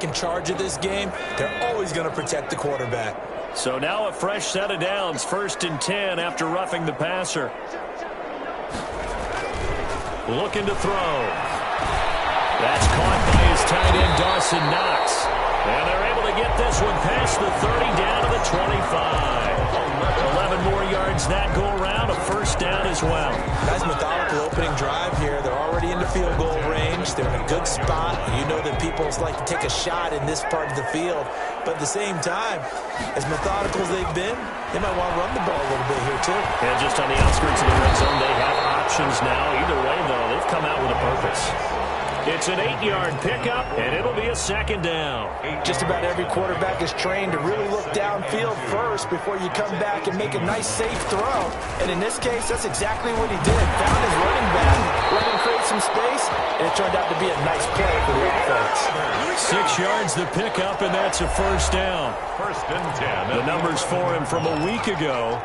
in charge of this game, they're always going to protect the quarterback. So now a fresh set of downs, 1st and 10 after roughing the passer. Looking to throw. That's caught by his tight end, Dawson Knox. And they're able to get this one past the 30 down to the 25. 11 more yards that go around, a 1st down as well. Nice methodical opening drive here. They're already into field goal range. They're in a good spot. You know that people like to take a shot in this part of the field. But at the same time, as methodical as they've been, they might want to run the ball a little bit here too. And just on the outskirts of the red zone, they have options now. Either way, though, they've come out with a purpose. It's an 8-yard pickup, and it'll be a 2nd down. Just about every quarterback is trained to really look downfield first before you come back and make a nice, safe throw. And in this case, that's exactly what he did. Found his running back, let him create some space, and it turned out to be a nice play for the offense. 6 yards the pickup, and that's a 1st down. 1st and 10. The numbers for him from a week ago,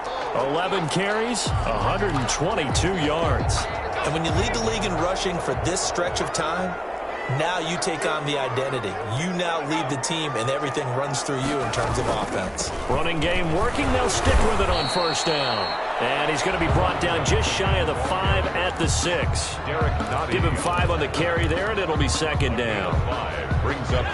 11 carries, 122 yards. And when you lead the league in rushing for this stretch of time, now you take on the identity. You now lead the team, and everything runs through you in terms of offense. Running game working. They'll stick with it on 1st down. And he's going to be brought down just shy of the 5 at the 6. Give him 5 on the carry there, and it'll be 2nd down.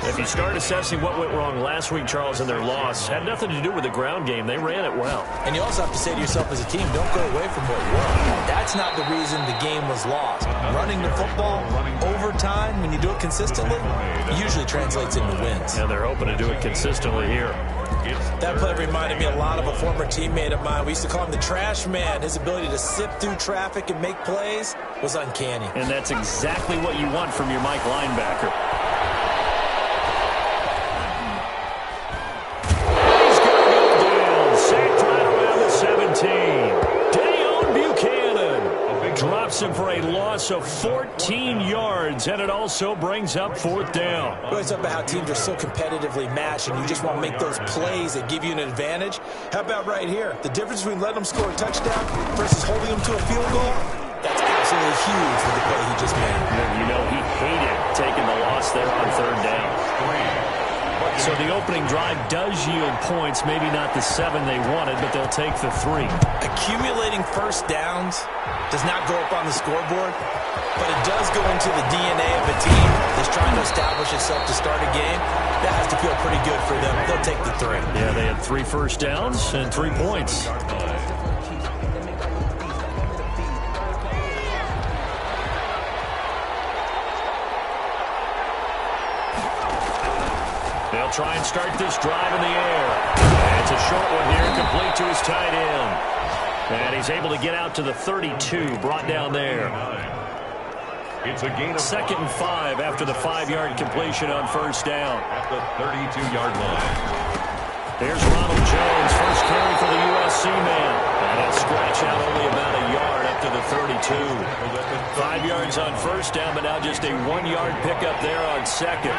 If you start assessing what went wrong last week, Charles, in their loss, had nothing to do with the ground game. They ran it well. And you also have to say to yourself as a team, don't go away from what worked. That's not the reason the game was lost. Running the football over time, when you do it consistently, usually translates into wins. And they're hoping to do it consistently here. That play reminded me a lot of a former teammate of mine. We used to call him the trash man. His ability to sift through traffic and make plays was uncanny. And that's exactly what you want from your Mike linebacker. He's going to go down. Sacked right around the 17. Drops him for a loss of 14 yards, and it also brings up 4th down. We always talk about how teams are so competitively matched, and you just want to make those plays that give you an advantage. How about right here? The difference between letting them score a touchdown versus holding them to a field goal, that's absolutely huge with the play he just made. You know, he hated taking the loss there on 3rd down. So the opening drive does yield points, maybe not the 7 they wanted, but they'll take the 3. Accumulating 1st downs does not go up on the scoreboard, but it does go into the DNA of a team that's trying to establish itself to start a game. That has to feel pretty good for them. They'll take the 3. Yeah, they had 3 1st downs and 3 points. They'll try and start this drive in the air. And it's a short one here, complete to his tight end. And he's able to get out to the 32, brought down there. It's a gain of 2nd and 5 after the 5-yard completion on 1st down. At the 32-yard line. There's Ronald Jones, first carry for the USC man. And he'll scratch out only about a yard up to the 32. 5 yards on 1st down, but now just a 1-yard pickup there on 2nd.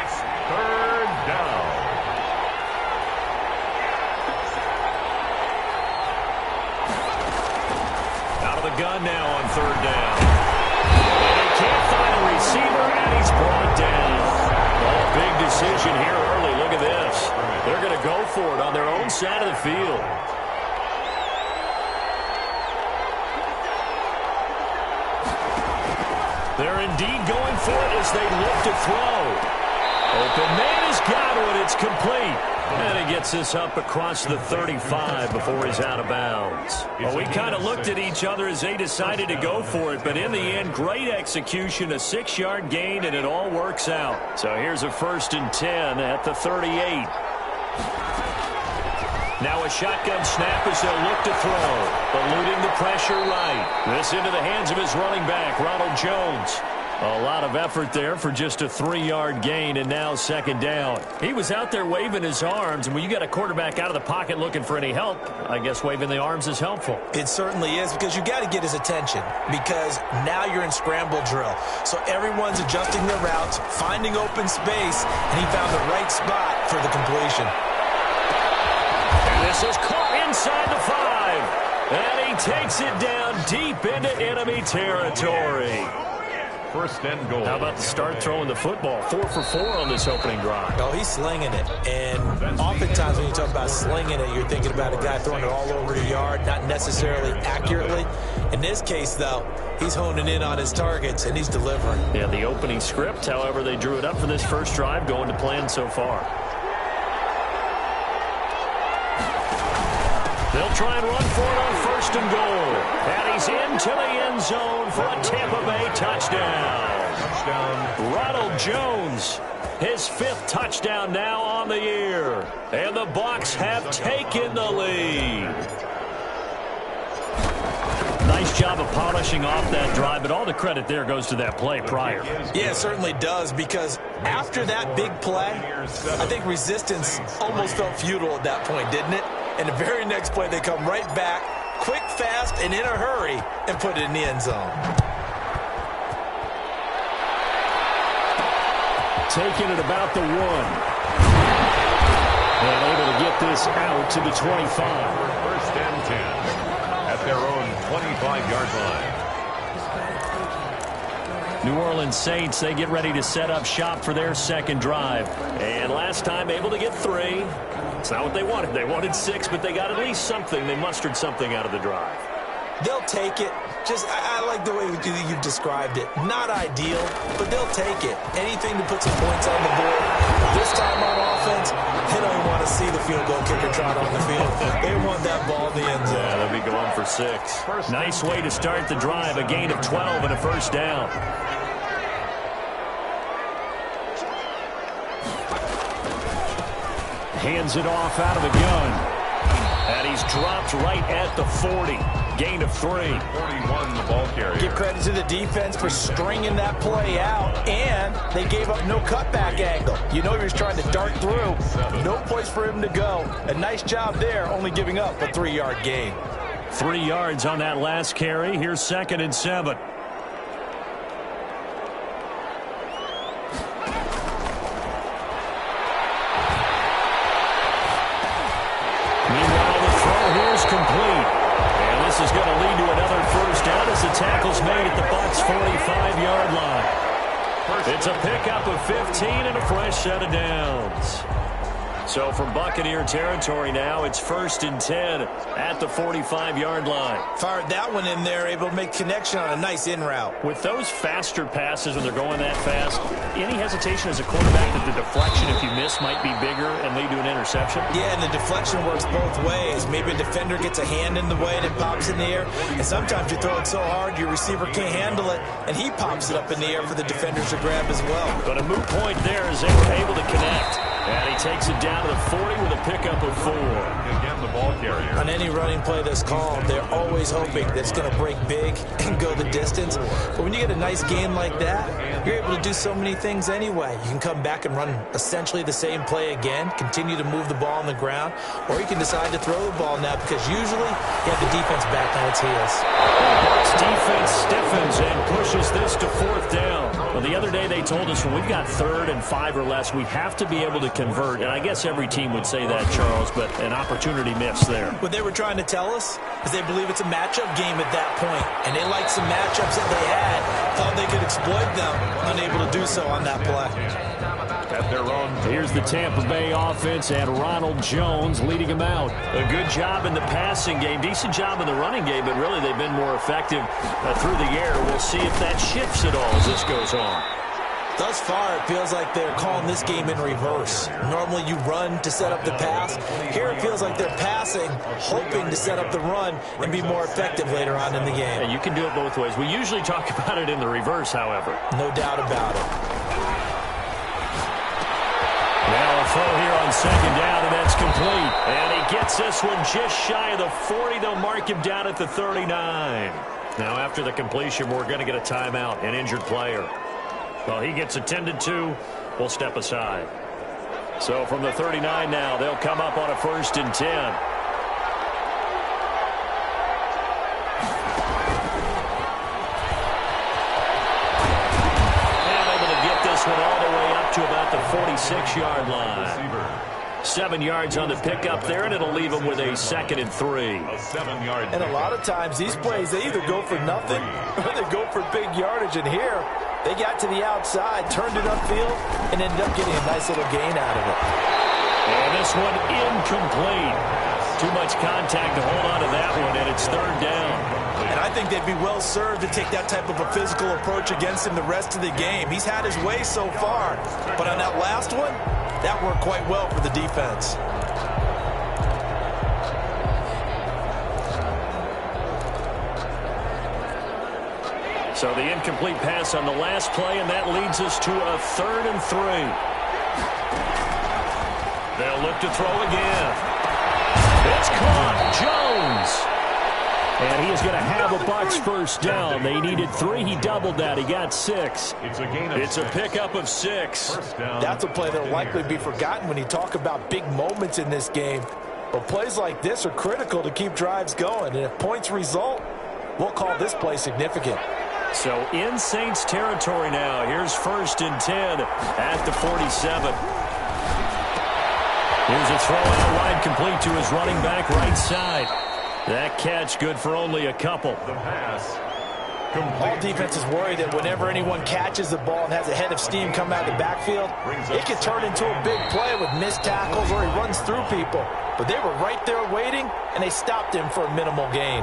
3rd down. The gun now on 3rd down. And they can't find a receiver, and he's brought down. Oh, big decision here early. Look at this. They're going to go for it on their own side of the field. They're indeed going for it as they look to throw. Open man has got one. It's complete. And he gets this up across the 35 before he's out of bounds. Well, we kind of looked at each other as they decided to go for it, but in the end, great execution, a 6-yard gain, and it all works out. So here's a 1st and 10 at the 38. Now a shotgun snap as they'll look to throw. Eluding the pressure right. This into the hands of his running back, Ronald Jones. A lot of effort there for just a 3-yard gain, and now 2nd down. He was out there waving his arms, and when you got a quarterback out of the pocket looking for any help, I guess waving the arms is helpful. It certainly is, because you got to get his attention, because now you're in scramble drill. So everyone's adjusting their routes, finding open space, and he found the right spot for the completion. And this is caught inside the 5, and he takes it down deep into enemy territory. First and goal. How about the start throwing the football? 4 for 4 on this opening drive. Oh, he's slinging it. And oftentimes when you talk about slinging it, you're thinking about a guy throwing it all over the yard, not necessarily accurately. In this case, though, he's honing in on his targets, and he's delivering. Yeah, the opening script, however, they drew it up for this first drive, going to plan so far. They'll try and run for it on first and goal. And he's into the end zone for a Tampa Bay touchdown. Ronald Jones, his 5th touchdown now on the year. And the Bucs have taken the lead. Nice job of polishing off that drive, but all the credit there goes to that play prior. Yeah, it certainly does, because after that big play, I think resistance almost felt futile at that point, didn't it? And the very next play, they come right back, quick, fast, and in a hurry, and put it in the end zone. Taking it about the 1. And able to get this out to the 25. First and 10 at their own 25-yard line. New Orleans Saints, they get ready to set up shop for their second drive. And last time able to get 3. It's not what they wanted. They wanted 6, but they got at least something. They mustered something out of the drive. They'll take it. I like the way you've described it. Not ideal, but they'll take it. Anything to put some points on the board. This time on offense, they don't want to see the field goal kicker trot on the field. They want that ball in the end zone. Yeah, they'll be going for 6. Nice way to start the drive. A gain of 12 and a first down. Hands it off out of the gun. And he's dropped right at the 40. Gain of 3. 41, the ball carrier. Give credit to the defense for stringing that play out, and they gave up no cutback angle. You know he was trying to dart through. No place for him to go. A nice job there, only giving up a 3-yard gain. 3 yards on that last carry. Here's 2nd and 7. Complete. And this is going to lead to another first down as the tackle's made at the Bucs' 45-yard line. It's a pickup of 15 and a fresh set of downs. So from Buccaneer territory now, it's 1st and 10 at the 45-yard line. Fired that one in there, able to make connection on a nice in route. With those faster passes when they're going that fast, any hesitation as a quarterback that the deflection, if you miss, might be bigger and lead to an interception? Yeah, and the deflection works both ways. Maybe a defender gets a hand in the way and it pops in the air. And sometimes you throw it so hard your receiver can't handle it, and he pops it up in the air for the defenders to grab as well. But a moot point there as they were able to connect. And he takes it down to the 40 with a pickup of 4. Again, the ball carrier. On any running play that's called, they're always hoping that it's going to break big and go the distance. But when you get a nice game like that, you're able to do so many things anyway. You can come back and run essentially the same play again, continue to move the ball on the ground, or you can decide to throw the ball now because usually you have the defense back on its heels. Bucs defense stiffens and pushes this to 4th down. Well, the other day they told us when we've got 3rd and 5 or less, we have to be able to convert. And I guess every team would say that, Charles, but an opportunity missed there. What they were trying to tell us is they believe it's a matchup game at that point, and they liked some matchups that they had, thought they could exploit them, unable to do so on that play. At their own. Here's the Tampa Bay offense and Ronald Jones leading them out. A good job in the passing game, decent job in the running game, but really they've been more effective through the air. We'll see if that shifts at all as this goes on. Thus far, it feels like they're calling this game in reverse. Normally you run to set up the pass. Here it feels like they're passing, hoping to set up the run and be more effective later on in the game. Yeah, you can do it both ways. We usually talk about it in the reverse, however. No doubt about it. Now a throw here on 2nd down, and that's complete. And he gets this one just shy of the 40. They'll mark him down at the 39. Now after the completion, we're going to get a timeout, an injured player. Well, he gets attended to. We'll step aside. So from the 39 now, they'll come up on a 1st and 10. And able to get this one all the way up to about the 46-yard line. 7 yards on the pickup there, and it'll leave them with a 2nd and 3. A 7-yard And a lot of times these plays, they either go for nothing or they go for big yardage. And here, They got to the outside, turned it upfield, and ended up getting a nice little gain out of it. And this one incomplete. Too much contact to hold on to that one, and it's third down. And I think they'd be well served to take that type of a physical approach against him the rest of the game. He's had his way so far, but on that last one, that worked quite well for the defense. So the incomplete pass on the last play, and that leads us to a 3rd and 3. They'll look to throw again. It's caught. Jones. And he is going to have a Bucs first down. They needed 3. He doubled that. He got 6. It's a pickup of 6. That's a play that will likely be forgotten when you talk about big moments in this game. But plays like this are critical to keep drives going. And if points result, we'll call this play significant. So in Saints territory now. Here's 1st and 10 at the 47. Here's a throw out wide, complete to his running back right side. That catch good for only a couple. The pass. All defenses worry that whenever anyone catches the ball and has a head of steam come out of the backfield, it can turn into a big play with missed tackles or he runs through people. But they were right there waiting, and they stopped him for a minimal gain.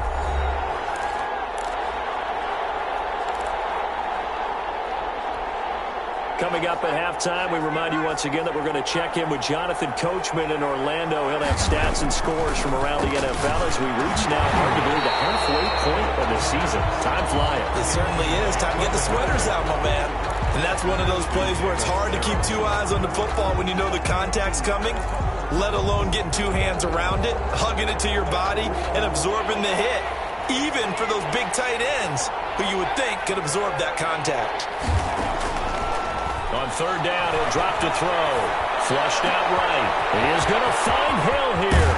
Coming up at halftime, we remind you once again that we're going to check in with Jonathan Coachman in Orlando. He'll have stats and scores from around the NFL as we reach now, hard to believe, the halfway point of the season. Time flying. It certainly is. Time to get the sweaters out, my man. And that's one of those plays where it's hard to keep 2 eyes on the football when you know the contact's coming, let alone getting 2 hands around it, hugging it to your body, and absorbing the hit, even for those big tight ends who you would think could absorb that contact. On 3rd down, he'll drop to throw. Flushed out right. He is going to find Hill here.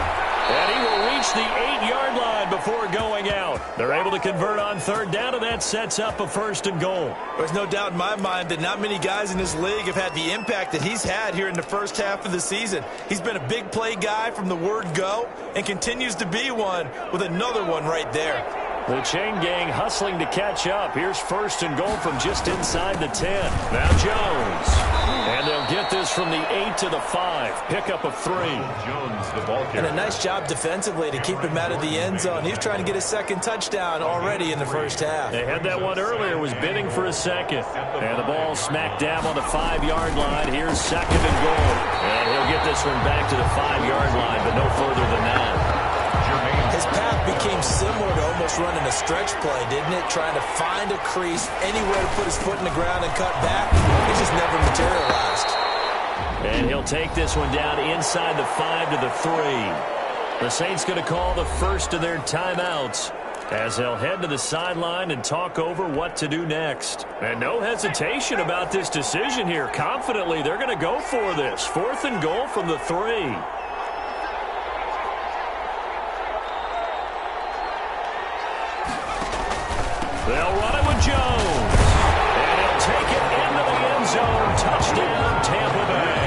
And he will reach the 8-yard line before going out. They're able to convert on 3rd down, and that sets up a 1st and goal. There's no doubt in my mind that not many guys in this league have had the impact that he's had here in the first half of the season. He's been a big play guy from the word go and continues to be one with another one right there. The chain gang hustling to catch up. Here's 1st and goal from just inside the 10. Now Jones. And they'll get this from the 8 to the 5. Pickup of 3. Jones, the ball carrier. And a nice job defensively to keep him out of the end zone. He was trying to get his 2nd touchdown already in the first half. They had that one earlier, was bidding for a 2nd. And the ball smacked down on the 5-yard line. Here's 2nd and goal. And he'll get this one back to the 5-yard line, but no further than that. His path became similar to almost running a stretch play, didn't it? Trying to find a crease, anywhere to put his foot in the ground and cut back. It just never materialized. And he'll take this one down inside the 5 to the 3. The Saints going to call the first of their timeouts as they'll head to the sideline and talk over what to do next. And no hesitation about this decision here. Confidently, they're going to go for this. 4th and goal from the 3. They'll run it with Jones. And he'll take it into the end zone. Touchdown, Tampa Bay.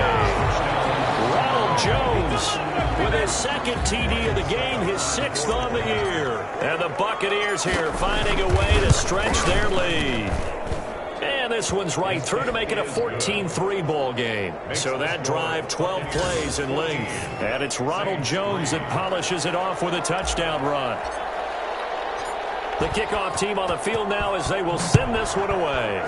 Ronald Jones with his 2nd TD of the game, his 6th on the year. And the Buccaneers here finding a way to stretch their lead. And this one's right through to make it a 14-3 ball game. So that drive, 12 plays in length. And it's Ronald Jones that polishes it off with a touchdown run. The kickoff team on the field now as they will send this one away.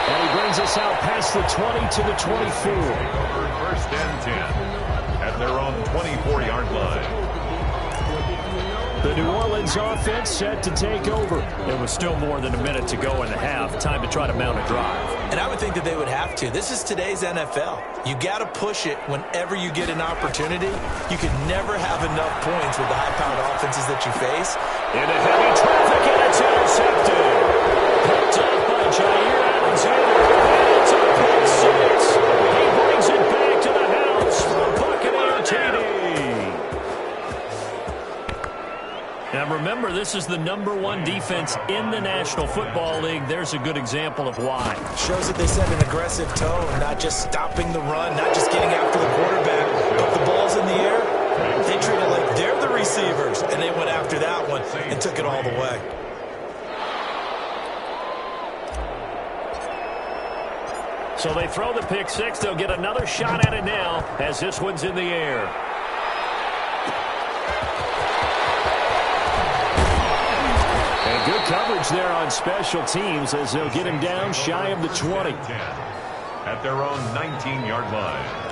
And he brings us out past the 20 to the 24. 1st and 10 at their own 24-yard line. The New Orleans offense set to take over. There was still more than a minute to go in the half. Time to try to mount a drive. And I would think that they would have to. This is today's NFL. You got to push it whenever you get an opportunity. You can never have enough points with the high-powered offenses that you face. Into heavy traffic, and it's intercepted. Picked up by Jair Alexander. And it's a pick 6. He brings it back to the house for a Buccaneer TD. Now remember, this is the #1 defense in the National Football League. There's a good example of why. Shows that they set an aggressive tone, not just stopping the run, not just getting after the quarterback, but the ball's in the air. They treat it like they're the receivers, and they went after that one and took it all the way. So they throw the pick six. They'll get another shot at it now as this one's in the air. And good coverage there on special teams as they'll get him down shy of the 20. At their own 19-yard line.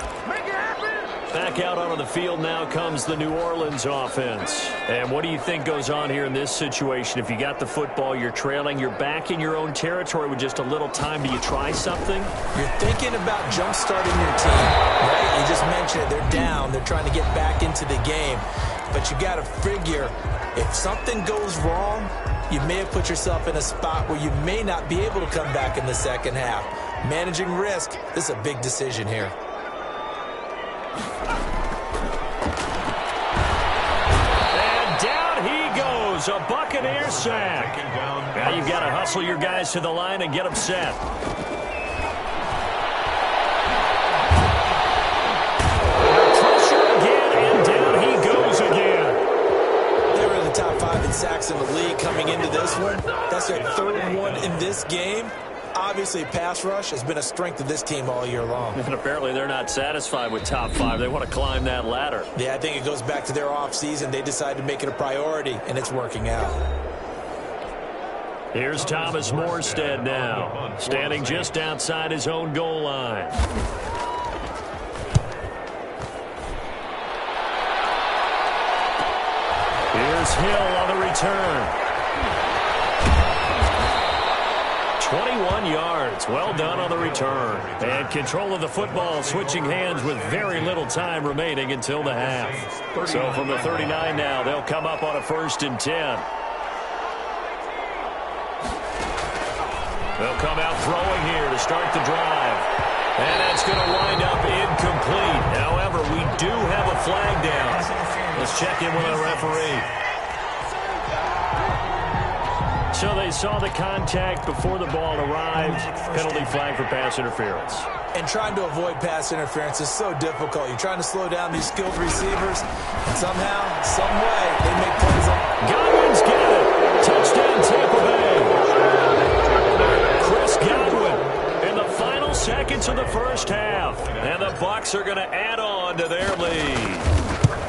Back out onto the field now comes the New Orleans offense. And what do you think goes on here in this situation? If you got the football, you're trailing, you're back in your own territory with just a little time. Do you try something? You're thinking about jump-starting your team, right? You just mentioned it. They're down. They're trying to get back into the game. But you got to figure, if something goes wrong, you may have put yourself in a spot where you may not be able to come back in the second half. Managing risk, this is a big decision here. And down he goes, a Buccaneer sack. Now you've got to hustle your guys to the line and get them set. Pressure again, and down he goes again. They were in the top 5 in sacks in the league coming into this one. That's their third one in this game. Obviously, pass rush has been a strength of this team all year long. And apparently they're not satisfied with top 5. They want to climb that ladder. Yeah, I think it goes back to their offseason. They decided to make it a priority, and it's working out. Here's Thomas Morstead now, standing just outside his own goal line. Here's Hill on the return. 21 yards. Well done on the return. And control of the football, switching hands with very little time remaining until the half. So from the 39 now, they'll come up on a 1st and 10. They'll come out throwing here to start the drive. And that's going to wind up incomplete. However, we do have a flag down. Let's check in with our referee. So they saw the contact before the ball arrived. Penalty flag for pass interference. And trying to avoid pass interference is so difficult. You're trying to slow down these skilled receivers, and somehow, some way, they make plays on. Godwin's got it. Touchdown, Tampa Bay. Chris Godwin in the final seconds of the first half. And the Bucs are going to add on to their lead.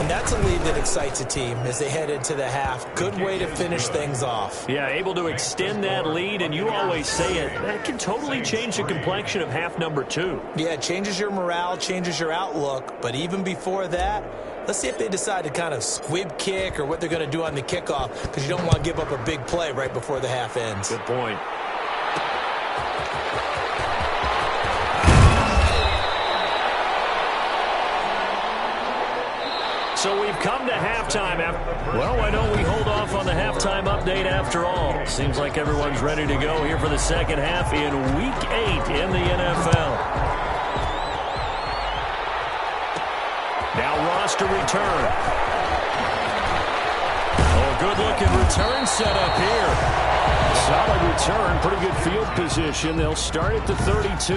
And that's a lead that excites a team as they head into the half. Good way to finish things off. Yeah, able to extend that lead, and you always say it, that can totally change the complexion of half number 2. Yeah, it changes your morale, changes your outlook. But even before that, let's see if they decide to kind of squib kick or what they're going to do on the kickoff, because you don't want to give up a big play right before the half ends. Good point. So we've come to halftime. Well, why don't we hold off on the halftime update after all? Seems like everyone's ready to go here for the second half in Week 8 in the NFL. Now Ross to return. Oh, good-looking return set up here. Solid return, pretty good field position. They'll start at the 32.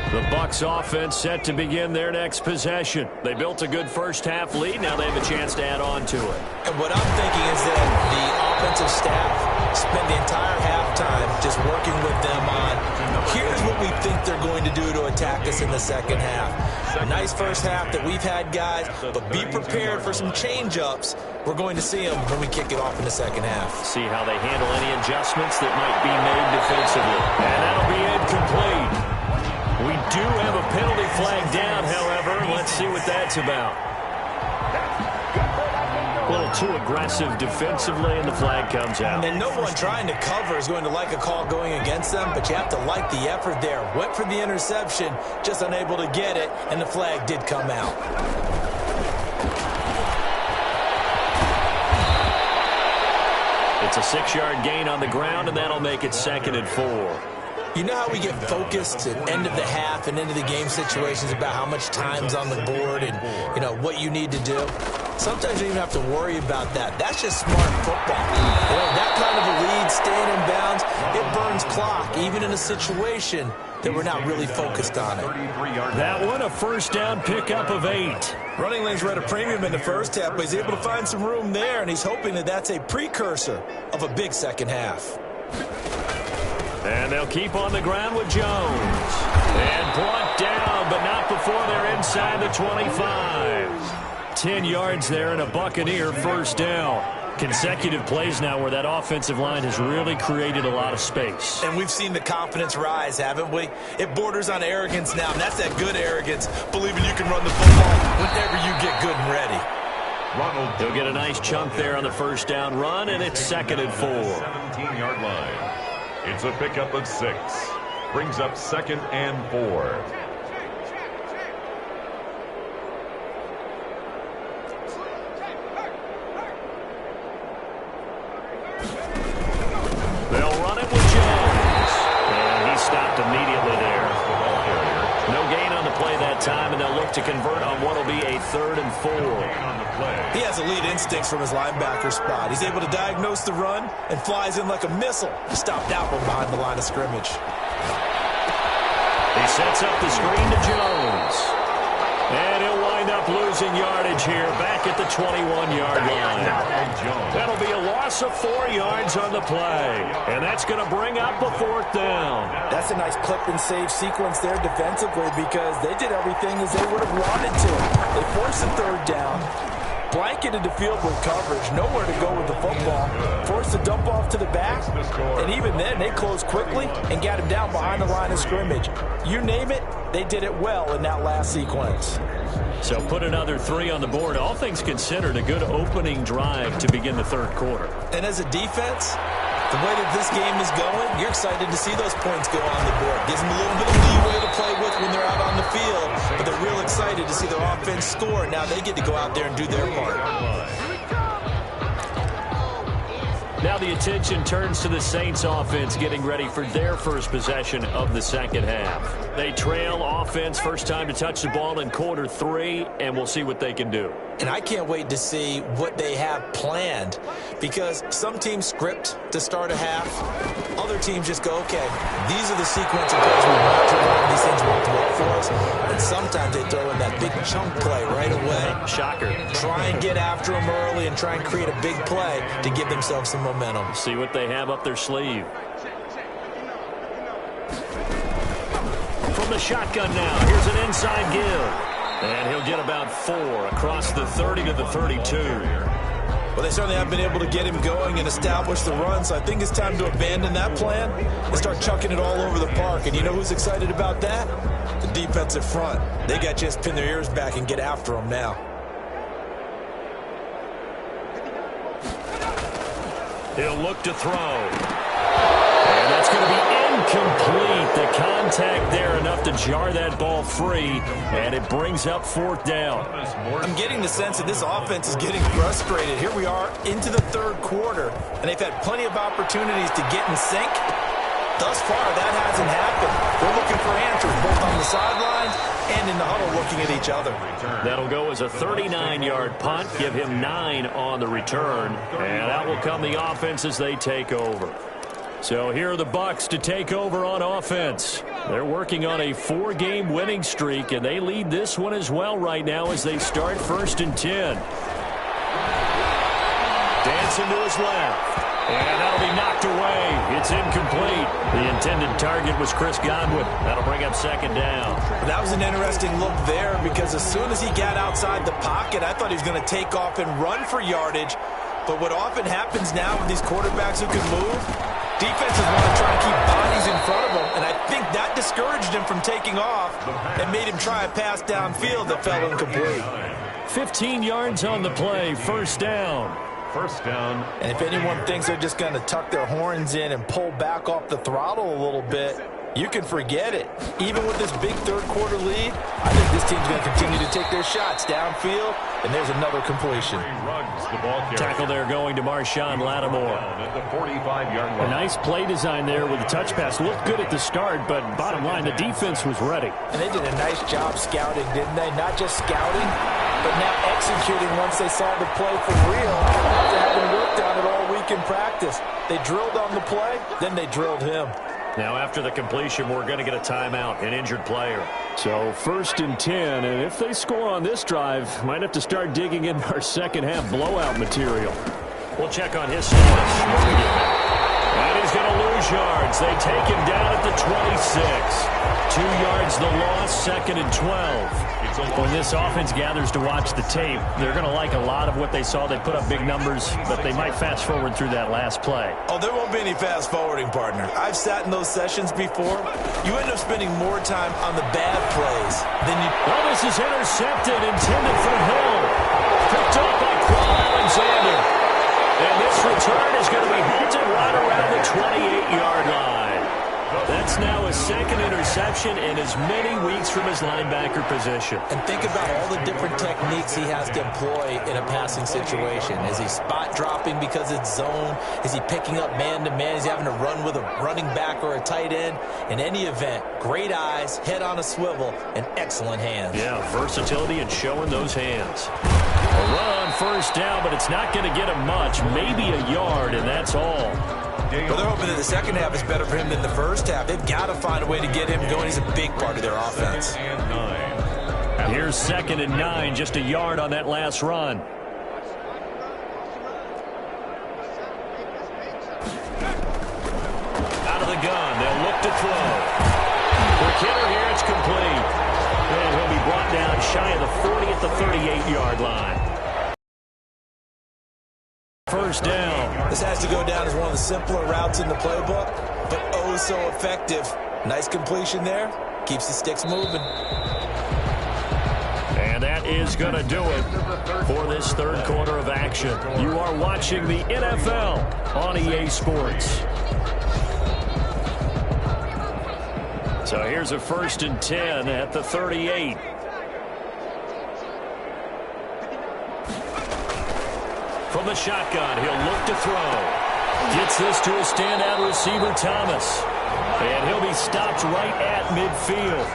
The Bucs offense set to begin their next possession. They built a good first half lead. Now they have a chance to add on to it. And what I'm thinking is that the offensive staff spent the entire halftime just working with them on, here's what we think they're going to do to attack us in the second half. A nice first half that we've had, guys, but be prepared for some change-ups. We're going to see them when we kick it off in the second half. See how they handle any adjustments that might be made defensively. And that'll be incomplete. We do have a penalty flag down, however. Let's see what that's about. A little too aggressive defensively, and the flag comes out. And no one trying to cover is going to like a call going against them, but you have to like the effort there. Went for the interception, just unable to get it, and the flag did come out. It's a 6-yard gain on the ground, and that'll make it 2nd and 4. You know how we get focused at end of the half and into the game situations about how much time's on the board and, you know, what you need to do? Sometimes you don't even have to worry about that. That's just smart football. You know, that kind of a lead, staying in bounds, it burns clock, even in a situation that we're not really focused on it. That one, a first down pickup of 8. Running lanes were at a premium in the first half, but he's able to find some room there, and he's hoping that that's a precursor of a big second half. And they'll keep on the ground with Jones. And brought down, but not before they're inside the 25. 10 yards there and a Buccaneer first down. Consecutive plays now where that offensive line has really created a lot of space. And we've seen the confidence rise, haven't we? It borders on arrogance now, and that's that good arrogance, believing you can run the football whenever you get good and ready. He'll get a nice chunk there on the first down run, and it's 2nd and 4. 17-yard line. It's a pickup of 6. Brings up 2nd and 4. They'll run it with Jones. And he stopped immediately there. No gain on the play that time, and they'll look to convert on what will be a 3rd and 4. He has elite instincts from his linebacker spot. He's able to diagnose the run and flies in like a missile to stop that one behind the line of scrimmage. He sets up the screen to Jones. And he'll wind up losing yardage here back at the 21-yard line. That'll be a loss of 4 yards on the play. And that's going to bring up a 4th down. That's a nice clip and save sequence there defensively because they did everything as they would have wanted to. They forced the 3rd down, blanketed the field with coverage, nowhere to go with the football, forced to dump off to the back, and even then they closed quickly and got him down behind the line of scrimmage. You name it, they did it well in that last sequence. So put another 3 on the board. All things considered, a good opening drive to begin the 3rd quarter. And as a defense, the way that this game is going, you're excited to see those points go on the board. Gives them a little bit of leeway to play with when they're out on the field, but they're real excited to see their offense score. Now they get to go out there and do their part. Now the attention turns to the Saints offense getting ready for their first possession of the second half. They trail offense, first time to touch the ball in quarter 3, and we'll see what they can do. And I can't wait to see what they have planned because some teams script to start a half. Other teams just go, okay, these are the sequence of plays we want to run. These things won't work for us. And sometimes they throw in that big chunk play right away. Shocker. Try and get after them early and try and create a big play to give themselves some momentum. See what they have up their sleeve. From the shotgun now, here's an inside give. And he'll get about 4 across the 30 to the 32. Well, they certainly have been able to get him going and establish the run, so I think it's time to abandon that plan and start chucking it all over the park. And you know who's excited about that? The defensive front. They got to just pin their ears back and get after him now. He'll look to throw. And that's going to be incomplete. The contact there enough to jar that ball free, and it brings up 4th down. I'm getting the sense that this offense is getting frustrated. Here we are into the 3rd quarter, and they've had plenty of opportunities to get in sync. Thus far, that hasn't happened. They're looking for answers both on the sidelines and in the huddle looking at each other. That'll go as a 39-yard punt, give him 9 on the return, and out will come the offense as they take over. So here are the Bucs to take over on offense. They're working on a 4-game winning streak, and they lead this one as well right now as they start 1st and 10. Dancing to his left. And that'll be knocked away. It's incomplete. The intended target was Chris Godwin. That'll bring up 2nd down. That was an interesting look there because as soon as he got outside the pocket, I thought he was going to take off and run for yardage. But what often happens now with these quarterbacks who can move, defenses want to try and keep bodies in front of them, and I think that discouraged him from taking off and made him try a pass downfield that fell incomplete. 15 yards on the play, 1st down. First down. And if anyone thinks they're just going to tuck their horns in and pull back off the throttle a little bit, you can forget it. Even with this big 3rd quarter lead, I think this team's going to continue to take their shots downfield, and there's another completion. Tackle there going to Marshawn Lattimore. At the 45-yard line. A nice play design there with the touch pass. Looked good at the start, but bottom line, the defense was ready. And they did a nice job scouting, didn't they? Not just scouting, but now executing once they saw the play for real after having worked on it all week in practice. They drilled on the play, then they drilled him. Now after the completion, we're going to get a timeout, an injured player. So 1st and 10, and if they score on this drive, might have to start digging in our second half blowout material. We'll check on his status when we get back. And he's going to lose yards. They take him down at the 26. 2 yards the loss, 2nd and 12. When this offense gathers to watch the tape, they're going to like a lot of what they saw. They put up big numbers, but they might fast forward through that last play. Oh, there won't be any fast forwarding, partner. I've sat in those sessions before. You end up spending more time on the bad plays than you... Well, this is intercepted, intended for Hill. Picked up by Paul Alexander. And this return is going to be halted right around the 28-yard line. That's now his 2nd interception in as many weeks from his linebacker position. And think about all the different techniques he has to employ in a passing situation. Is he spot dropping because it's zone? Is he picking up man-to-man? Is he having to run with a running back or a tight end? In any event, great eyes, head on a swivel, and excellent hands. Yeah, versatility and showing those hands. A run on 1st down, but it's not going to get him much. Maybe a yard, and that's all. Well, they're hoping that the second half is better for him than the first half. They've got to find a way to get him going. He's a big part of their offense. Here's 2nd and 9, just a yard on that last run. Out of the gun, they'll look to throw. For Kidder here, it's complete. And he'll be brought down shy of the 40 at the 38-yard line. 1st down. This has to go down as one of the simpler routes in the playbook, but oh so effective. Nice completion there. Keeps the sticks moving. And that is going to do it for this 3rd quarter of action. You are watching the NFL on EA Sports. So here's a 1st and 10 at the 38. From the shotgun, he'll look to throw. Gets this to a standout receiver, Thomas. And he'll be stopped right at midfield.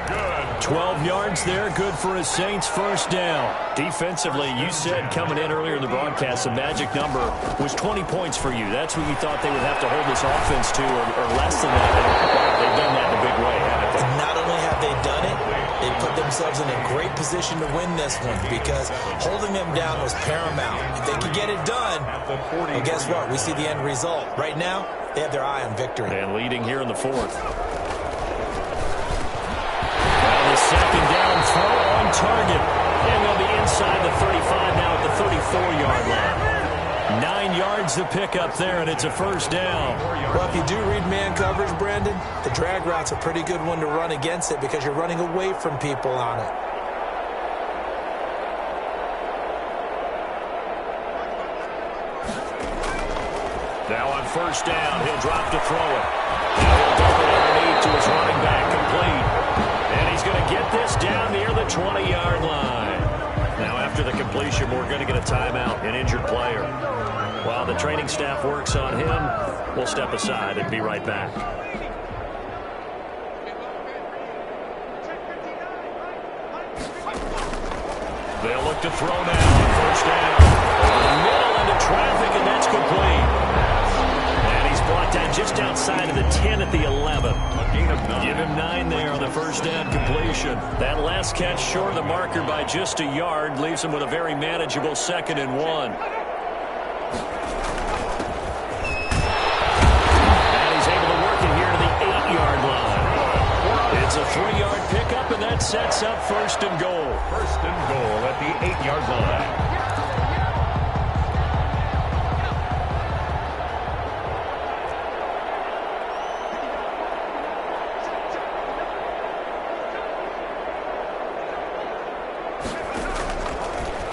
12 yards there, good for his Saints' 1st down. Defensively, you said coming in earlier in the broadcast, the magic number was 20 points for you. That's what you thought they would have to hold this offense to, or less than that. They've done that in a big way, haven't they? Not only have they done it, they put themselves in a great position to win this one because holding them down was paramount. If they could get it done, well, guess what? We see the end result. Right now, they have their eye on victory. And leading here in the 4th. And the 2nd down throw on target. And they'll be inside the 35 now at the 34-yard line. 9 yards to pick up there, and it's a 1st down. Well, if you do read man coverage, Brandon, the drag route's a pretty good one to run against it because you're running away from people on it. Now on 1st down, he'll drop to throw it. Now he'll dump it underneath to his running back, complete. And he's going to get this down near the 20-yard line. Now after the completion, we're going to get a timeout, an injured player. While the training staff works on him, we'll step aside and be right back. They'll look to throw now on 1st down. Over the middle into traffic, and that's complete. Brought down just outside of the 10 at the 11. Give him 9 there on the 1st down completion. That last catch short of the marker by just a yard leaves him with a very manageable 2nd and 1. And he's able to work it here to the 8-yard line. It's a 3-yard pickup, and that sets up 1st and goal. 1st and goal at the 8-yard line.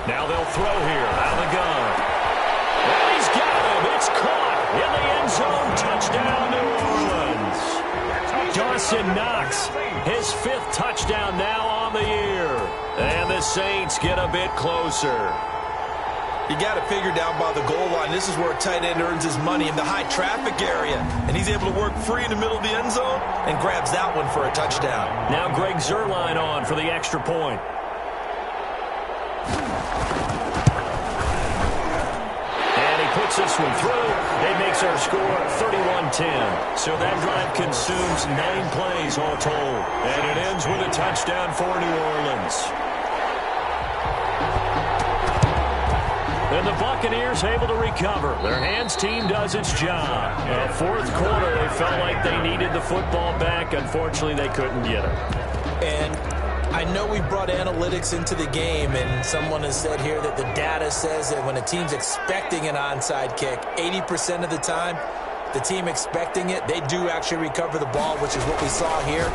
Now they'll throw here out of the gun. And he's got him. It's caught in the end zone. Touchdown, New Orleans. Dawson Knox, his 5th touchdown now on the year. And the Saints get a bit closer. You got to figure down by the goal line. This is where a tight end earns his money in the high traffic area. And he's able to work free in the middle of the end zone and grabs that one for a touchdown. Now Greg Zuerlein on for the extra point. Puts this one through. It makes our score 31-10. So that drive consumes 9 plays all told. And it ends with a touchdown for New Orleans. And the Buccaneers able to recover. Their hands team does its job. Fourth quarter, they felt like they needed the football back. Unfortunately, they couldn't get it. And I know we brought analytics into the game, and someone has said here that the data says that when a team's expecting an onside kick, 80% of the time, the team expecting it, they do actually recover the ball, which is what we saw here.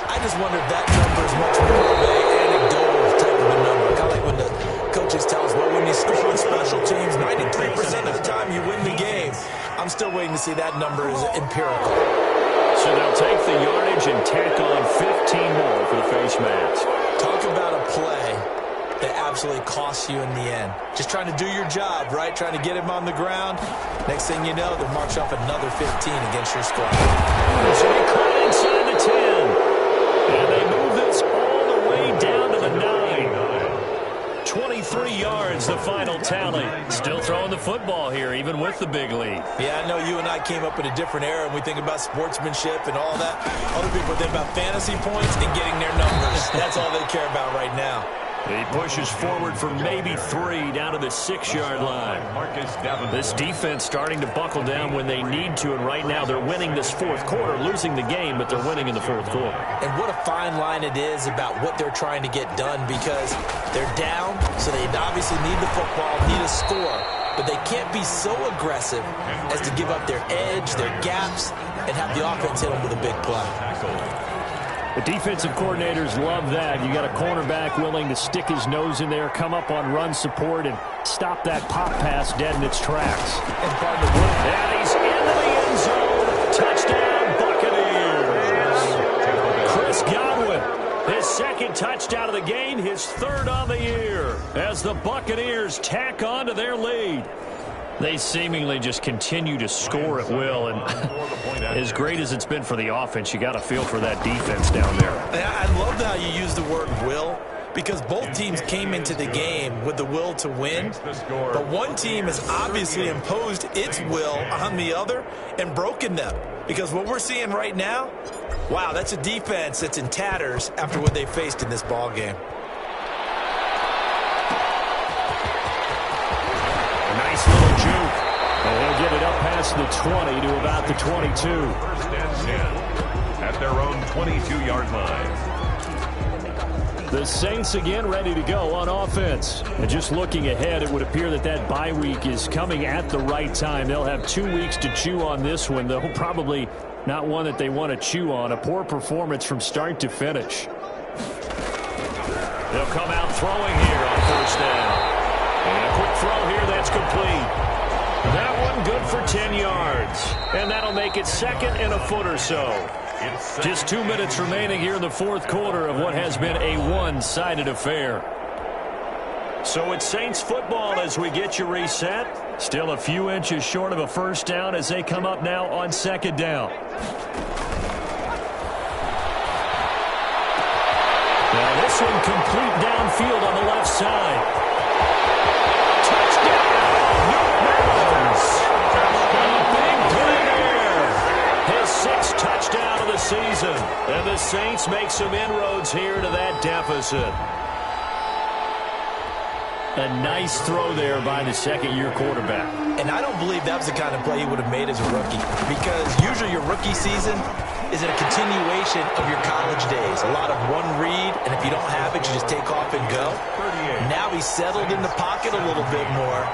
I just wonder if that number is much more of an anecdotal type of a number. Kind of like when the coaches tell us, well, when you score on special teams, 93% of the time you win the game. I'm still waiting to see that number is empirical. So they'll take the yardage and tack on 15 more for the face mask. Talk about a play that absolutely costs you in the end. Just trying to do your job, right? Trying to get him on the ground. Next thing you know, they'll march off another 15 against your squad. So they cut inside the 10. And they move this all the way down to the 9. 23 yards, the final tally. Still throwing the football here, even with the big lead. Yeah, I know you and I came up in a different era, and we think about sportsmanship and all that. Other people think about fantasy points and getting their numbers. That's all they care about right now. He pushes forward for maybe 3 down to the 6-yard line. This defense starting to buckle down when they need to, and right now they're winning this fourth quarter, losing the game, but they're winning in the fourth quarter. And what a fine line it is about what they're trying to get done, because they're down, so they obviously need the football, need a score, but they can't be so aggressive as to give up their edge, their gaps, and have the offense hit them with a big play. The defensive coordinators love that. You got a cornerback willing to stick his nose in there, come up on run support, and stop that pop pass dead in its tracks. And he's into the end zone. Touchdown, Buccaneers. Chris Godwin, his second touchdown of the game, his third on the year, as the Buccaneers tack on to their lead. They seemingly just continue to score at will, and as great as it's been for the offense, you got to feel for that defense down there. I love how you use the word will, because both teams came into the game with the will to win, but one team has obviously imposed its will on the other and broken them, because what we're seeing right now, wow, that's a defense that's in tatters after what they faced in this ball game. Nice little juke. And he'll get it up past the 20 to about the 22. First and 10 at their own 22-yard line. The Saints again ready to go on offense. And just looking ahead, it would appear that that bye week is coming at the right time. They'll have 2 weeks to chew on this one, though probably not one that they want to chew on. A poor performance from start to finish. They'll come out throwing here on first down. And a quick throw here, that's complete. That one good for 10 yards. And that'll make it second and a foot or so. Just 2 minutes remaining here in the fourth quarter of what has been a one-sided affair. So it's Saints football as we get you reset. Still a few inches short of a first down as they come up now on second down. Now this one complete downfield on the left side. Sixth touchdown of the season. And the Saints make some inroads here to that deficit. A nice throw there by the second-year quarterback. And I don't believe that was the kind of play he would have made as a rookie, because usually your rookie season is a continuation of your college days. A lot of one read, and if you don't have it, you just take off and go. Now he's settled in the pocket a little bit more,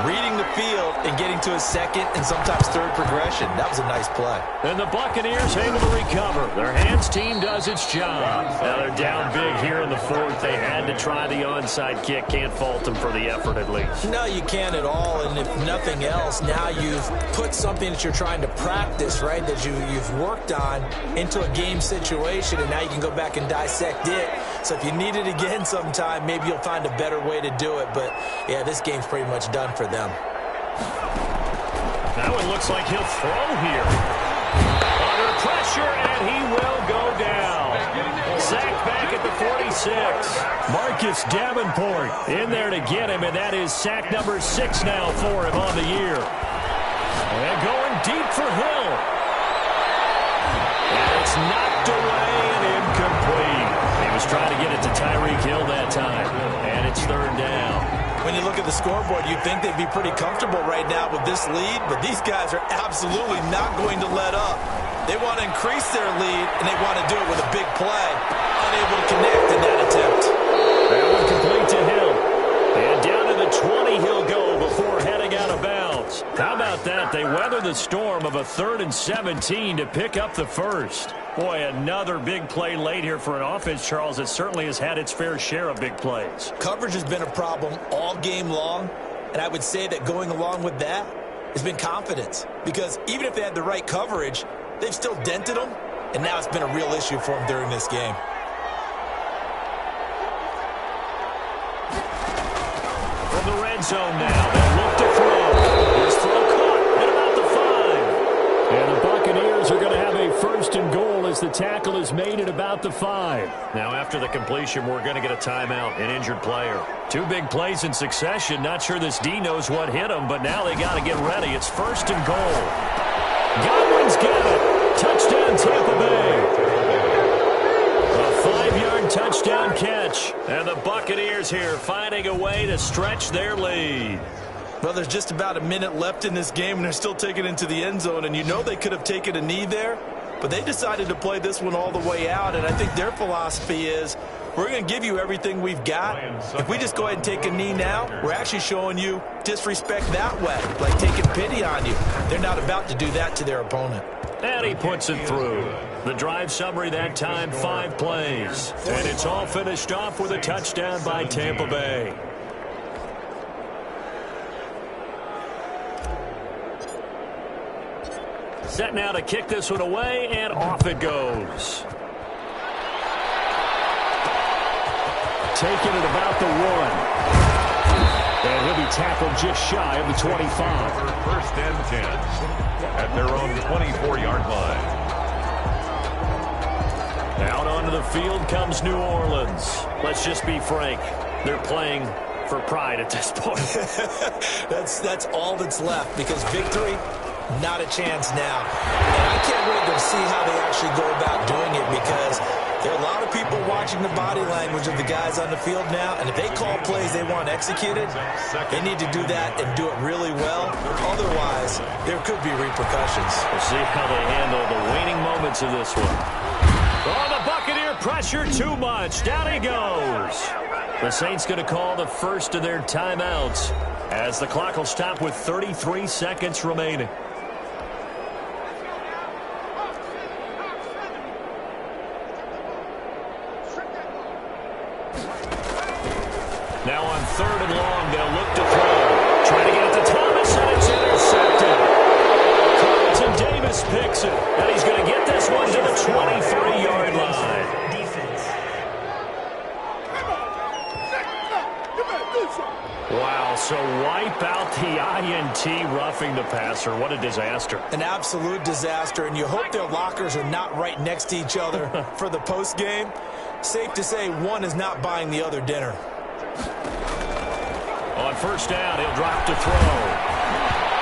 reading the field and getting to a second and sometimes third progression. That was a nice play. And the Buccaneers able to recover. Their hands team does its job. Now they're down big here in the fourth. They had to try the onside kick. Can't fault them for the effort at least. No, you can't at all. And if nothing else, now you've put something that you're trying to practice, right, that you've worked on into a game situation, and now you can go back and dissect it. So if you need it again sometime, maybe you'll find a better way to do it. But, yeah, this game's pretty much done for them. That one looks like he'll throw here. Under pressure, and he will go down. sacked back at the 46. Marcus Davenport in there to get him, and that is sack number 6 now for him on the year. And going deep for Hill. And it's knocked away and incomplete. He was trying to get it to Tyreek Hill that time, and it's 3rd down. When you look at the scoreboard, you'd think they'd be pretty comfortable right now with this lead, but these guys are absolutely not going to let up. They want to increase their lead, and they want to do it with a big play. Unable to connect in that attempt. That one complete to Hill. And down to the 20 he'll go before heading out of bounds. How about that? They weather the storm of a 3rd and 17 to pick up the first. Boy, another big play late here for an offense, Charles, that certainly has had its fair share of big plays. Coverage has been a problem all game long, and I would say that going along with that has been confidence. Because even if they had the right coverage, they've still dented them, and now it's been a real issue for them during this game. From the red zone now, they look to throw. His throw caught at about the 5. And the Buccaneers are going to have a 1st and goal as the tackle is made at about the 5. Now after the completion, we're going to get a timeout, an injured player. 2 big plays in succession. Not sure this D knows what hit him, but now they got to get ready. It's 1st and goal. Godwin's got it. Touchdown, Tampa Bay. A 5-yard touchdown catch. And the Buccaneers here finding a way to stretch their lead. Well, there's just about a minute left in this game, and they're still taking it into the end zone. And you know they could have taken a knee there, but they decided to play this one all the way out. And I think their philosophy is, we're going to give you everything we've got. If we just go ahead and take a knee now, we're actually showing you disrespect that way, like taking pity on you. They're not about to do that to their opponent. And he puts it through. The drive summary that time, 5 plays. And it's all finished off with a touchdown by Tampa Bay. Set now to kick this one away, and off it goes. Taking it about the 1. And he'll be tackled just shy of the 25. 1st and 10 at their own 24-yard line. Out onto the field comes New Orleans. Let's just be frank. They're playing for pride at this point. That's all that's left, because victory, not a chance now. And I can't wait to see how they actually go about doing it, because there are a lot of people watching the body language of the guys on the field now, and if they call plays they want executed, they need to do that and do it really well. Otherwise, there could be repercussions. We'll see how they handle the waning moments of this one. Oh, the Buccaneer pressure too much. Down he goes. The Saints going to call the first of their timeouts as the clock will stop with 33 seconds remaining. Now on 3rd and long, they'll look to throw. Trying to get it to Thomas, and it's intercepted. Carlton Davis picks it, and he's going to get this one to the 23-yard line. Wow, so wipe out the INT roughing the passer. What a disaster. An absolute disaster, and you hope their lockers are not right next to each other for the postgame. Safe to say one is not buying the other dinner. On 1st down, he'll drop to throw.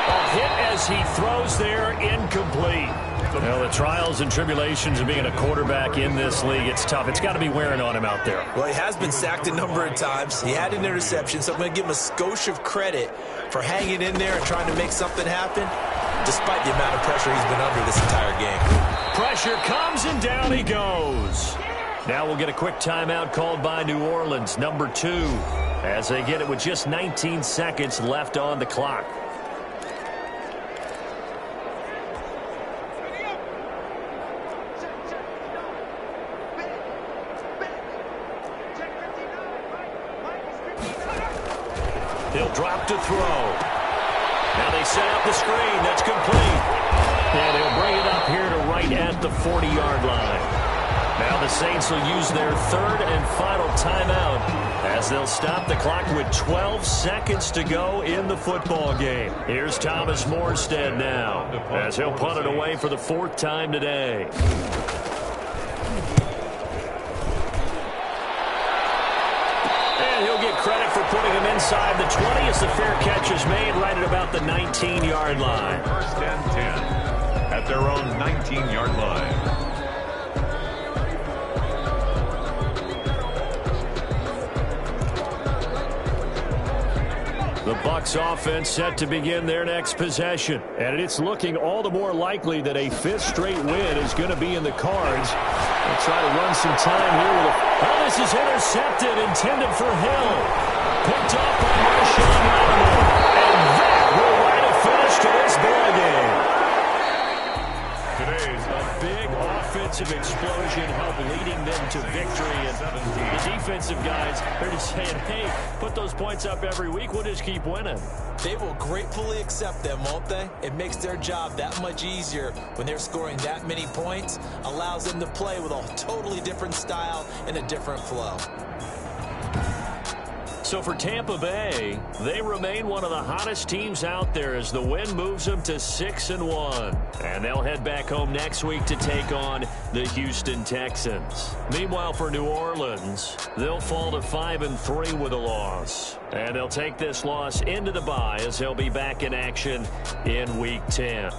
A hit as he throws there, incomplete. Well, the trials and tribulations of being a quarterback in this league, it's tough. It's got to be wearing on him out there. Well, he has been sacked a number of times. He had an interception, so I'm going to give him a skosh of credit for hanging in there and trying to make something happen, despite the amount of pressure he's been under this entire game. Pressure comes, and down he goes. Now we'll get a quick timeout called by New Orleans, number 2, as they get it with just 19 seconds left on the clock. He'll drop to throw. Now they set up the screen. That's complete. And he'll bring it up here to right at the 40-yard line. Now the Saints will use their 3rd and final timeout as they'll stop the clock with 12 seconds to go in the football game. Here's Thomas Morstead now as he'll punt it away for the 4th time today. inside the 20 as the fair catch is made right at about the 19-yard line. First and 10 at their own 19-yard line. The Bucs offense set to begin their next possession. And it's looking all the more likely that a fifth straight win is going to be in the cards. They'll try to run some time here with a... Oh, this is intercepted, intended for Hill. Picked up by Marshawn Lattimore. And that will write a finish to this ball game. Today's a big offensive explosion helped leading them to victory. And the defensive guys, they're just saying, hey, put those points up every week. We'll just keep winning. They will gratefully accept them, won't they? It makes their job that much easier when they're scoring that many points. Allows them to play with a totally different style and a different flow. So for Tampa Bay, they remain one of the hottest teams out there as the win moves them to 6-1. And they'll head back home next week to take on the Houston Texans. Meanwhile, for New Orleans, they'll fall to 5-3 with a loss. And they'll take this loss into the bye as they'll be back in action in Week 10.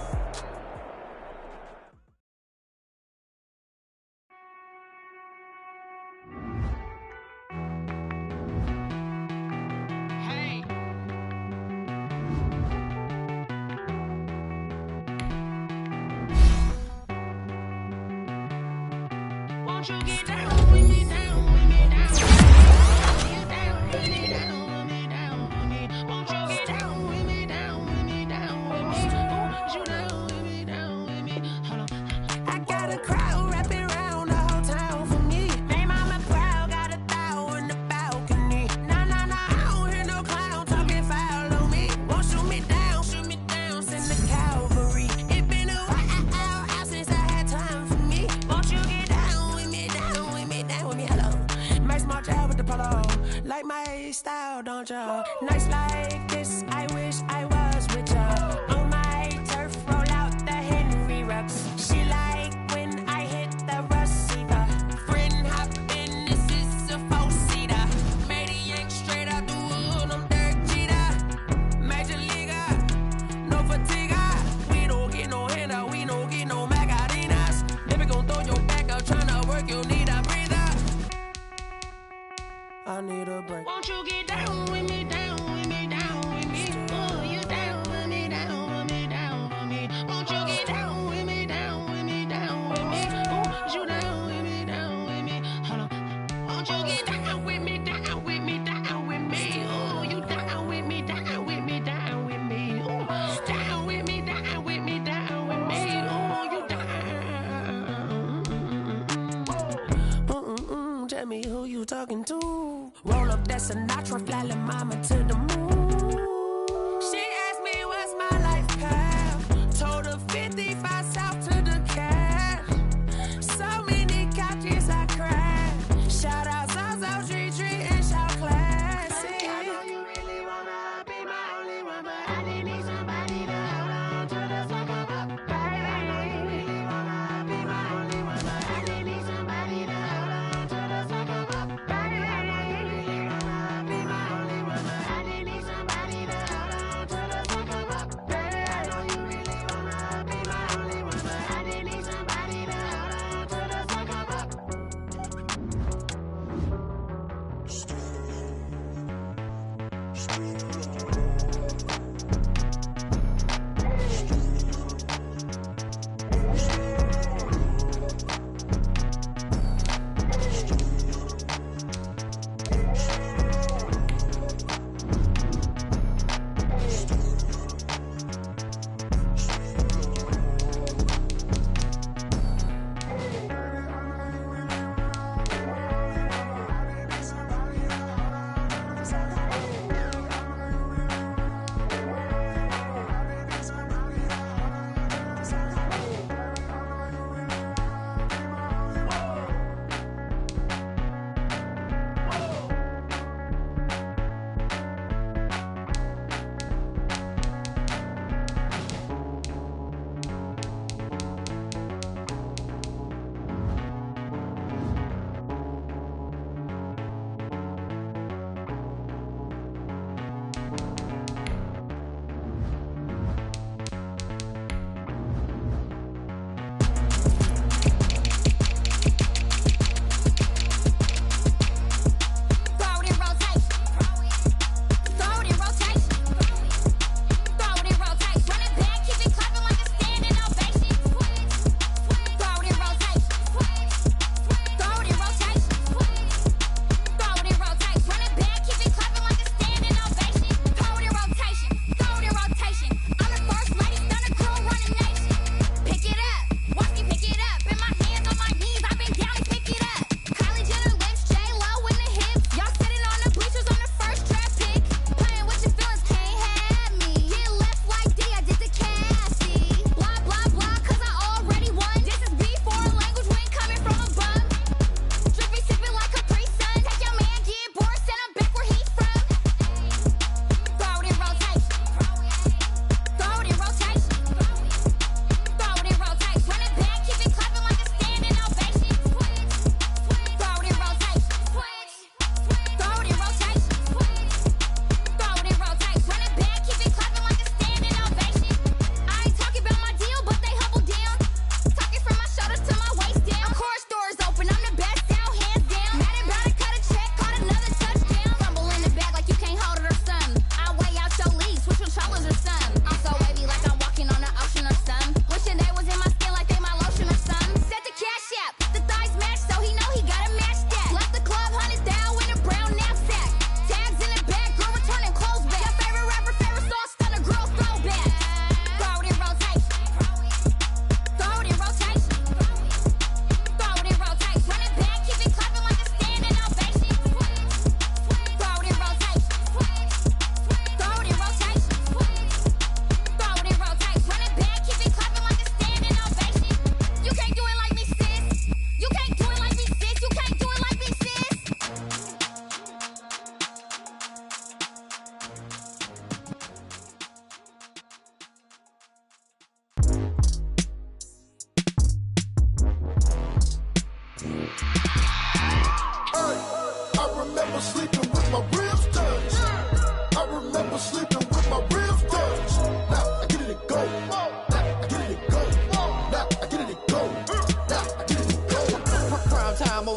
I need a break. Won't you get down with me, down with me, down with me?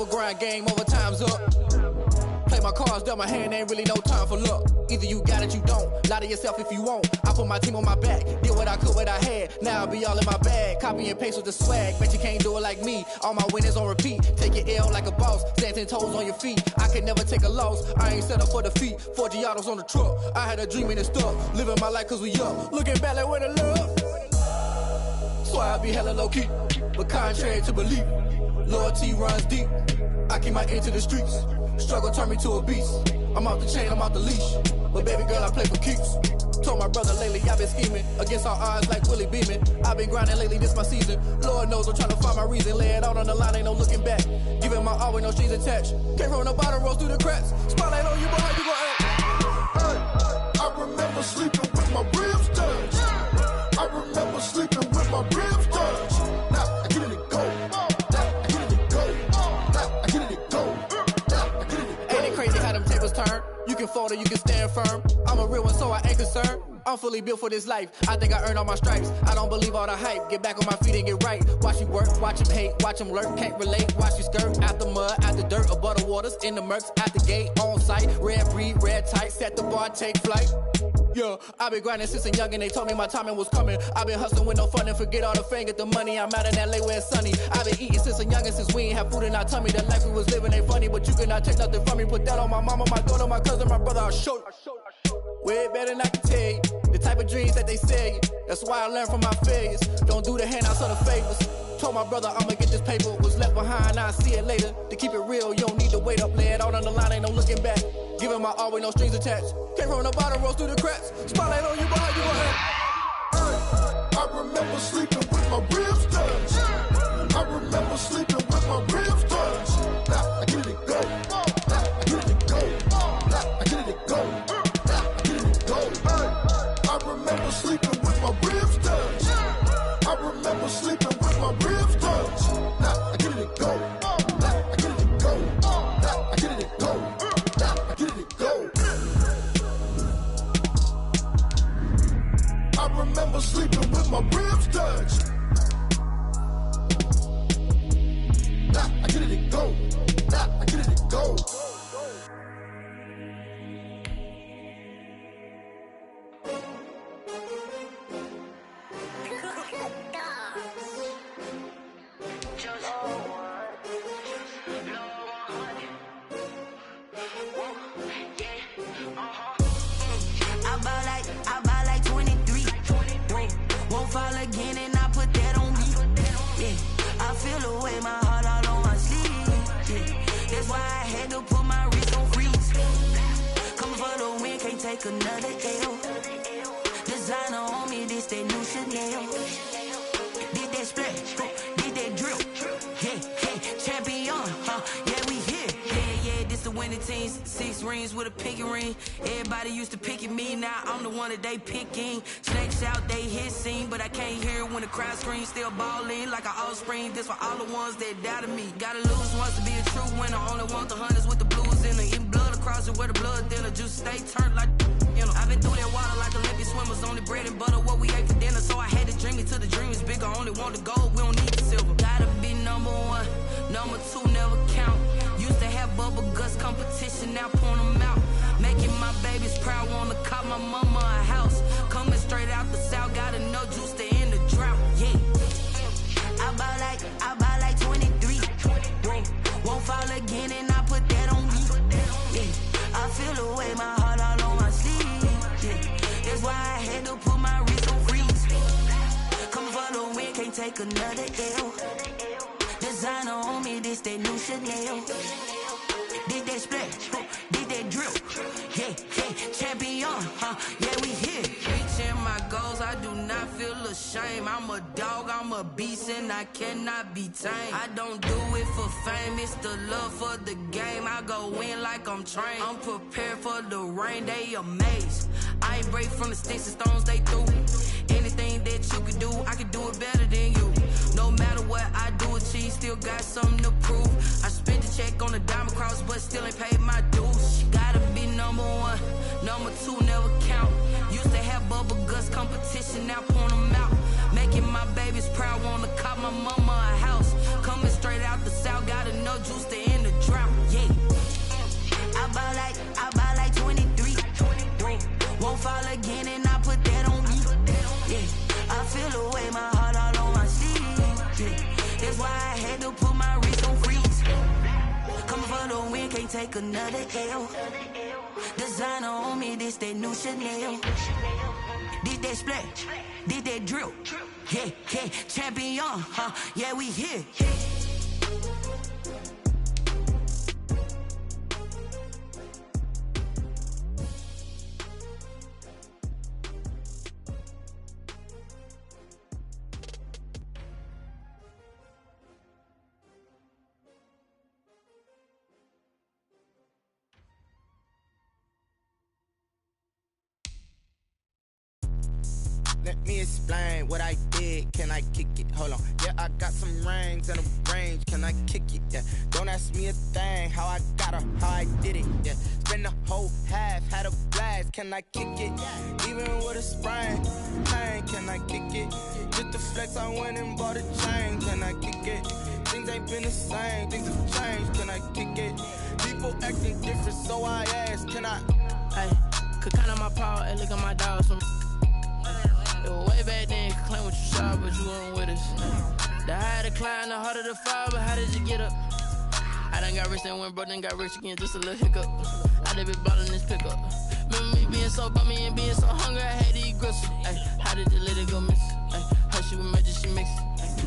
over grind, game over, time's up. Play my cards, dealt my hand, ain't really no time for luck. Either you got it, you don't. Lie to yourself if you won't. I put my team on my back, did what I could, what I had. Now I be all in my bag, copy and paste with the swag. Bet you can't do it like me. All my winners on repeat. Take your L like a boss, stand 10 toes on your feet. I could never take a loss. I ain't set up for defeat. 4 Giottos on the truck. I had a dream and it stuck. Living my life cause we up. Looking back like where the love. So I be hella low key, but contrary to belief, loyalty runs deep. I keep my ear to the streets. Struggle turned me to a beast. I'm off the chain, I'm off the leash. But baby girl, I play for keeps. Told my brother lately, I've been scheming against all odds like Willie Beeman. I've been grinding lately, this my season. Lord knows I'm trying to find my reason. Lay it out on the line, ain't no looking back. Giving my all with no strings attached. Can't roll no bottom, roll through the cracks. Spotlight on you, but how you gon' act? I remember sleeping with my ribs touched. I remember sleeping with my ribs touched. Now I get it go. Now I get it go. Now I get it go. Ain't it crazy how them tables turn? You can fold or you can stand firm. I'm a real one, so I ain't concerned. I'm fully built for this life. I think I earned all my stripes. I don't believe all the hype. Get back on my feet and get right. Watch you work, watch him hate, watch him lurk. Can't relate, watch you skirt. Out the mud, out the dirt, above the waters, in the murks, out the gate, on site. Red breed, red tight, set the bar, take flight. Yeah, I been grinding since a young and they told me my timing was coming. I been hustling with no fun and forget all the fame, get the money. I'm out in LA where it's sunny. I been eating since a young and since we ain't have food in our tummy. The life we was living ain't funny, but you cannot take nothing from me. Put that on my mama, my daughter, my cousin, my brother, I'll show you. Way better than I can tell you. The type of dreams that they sell you. That's why I learned from my failures. Don't do the handouts or the favors. Told my brother I'ma get this paper. Was left behind, I'll see it later. To keep it real, you don't need to wait up. Lay it out on the line, ain't no looking back. Giving my all with no strings attached. Can't roll no bottom, roll through the cracks. Spotlight on you, but how you gon' act? I remember sleeping with my ribs touched. I remember sleeping with my ribs touched. Now I get it go. Now I get it go. Now I get it go. Now I get it go. I remember sleeping with my ribs touched. I remember sleeping with my ribs touched. Now I get it go. Now I get it go. Now I get it go. Now I get it go. I remember sleeping with my ribs touched. Now I get it go. Now I get it go. I buy like 23. Won't fall again and I put that on me. Yeah, I feel away my heart all on my sleeve. Yeah, that's why I had to put my wrist on freeze. Coming for the win, can't take another L. Designer on me, this that new Chanel. Did that splash, did that drill. Yeah, champion, yeah, we here. Yeah, this the winning team. 6 rings with a pinky ring. Everybody used to picking me, now I'm the one that they picking. Snakes out, they hit scene, but I can't hear it when the crowd screams. Still ballin' like an offspring. This for all the ones that doubted me. Gotta lose once to be a true winner. Only want the hunters with the blues in it. Eating blood across it where the blood thinner. Juice stay turned like, you know. I've been through that water like Olympic swimmers. Only bread and butter, what we ate for dinner. So I had to dream it till the dream is bigger. Only want the gold, we don't need the silver. Gotta be number 1, number 2 never count. Used to have bubble guts competition, now point them out. Making my babies proud, wanna call my mama a house. Coming straight out the south, gotta know juice to end the drought. Yeah, I buy like 23. Won't fall again and I put that on me. Yeah, I feel away my heart all on my sleeve. Yeah, that's why I had to put my wrist on freeze. Coming for the win, can't take another L. Designer on me, this that new Chanel. Did that splash, did that drill. Yeah, champion, yeah, we here. Reaching my goals, I do not feel ashamed. I'm a dog, I'm a beast, and I cannot be tamed. I don't do it for fame, it's the love for the game. I go in like I'm trained. I'm prepared for the rain, they amazed. I ain't break from the sticks and stones they threw. Anything that you could do, I could do it better than you. No matter what I do, achieve, still got something to prove. I spent the check on the diamond cross, but still ain't paid my dues. Gotta be number 1, number 2 never count. Used to have bubble guts competition, now point them out. Making my babies proud, wanna call my mama a house. Coming straight out the south, gotta know juice to end I feel away my heart all on my sleeve. Yeah. That's why I had to put my wrist on freeze. Come for the win, can't take another L. Designer on me, this that new Chanel. This that splash, this that drill. Yeah, yeah, champion, huh? Yeah, we here. Let me explain what I did. Can I kick it? Hold on. Yeah, I got some rings and a range. Can I kick it? Yeah. Don't ask me a thing. How I got her, how I did it. Yeah. Spend the whole half, had a blast. Can I kick it? Even with a sprain. Pain, can I kick it? Just the flex, I went and bought a chain. Can I kick it? Things ain't been the same. Things have changed. Can I kick it? People acting different, so I ask. Can I? Hey, could count on my power and look at my dogs from. It was way back then, could claim what you saw, but you weren't with us. The higher the climb, the harder the fall, but how did you get up? I done got rich and went broke, then got rich again, just a little hiccup. I done been ballin' this pickup. Remember me being so bummy and being so hungry, I had to eat gristle. Ay, how did the lady go miss? Ay, her she was magic, she mixed.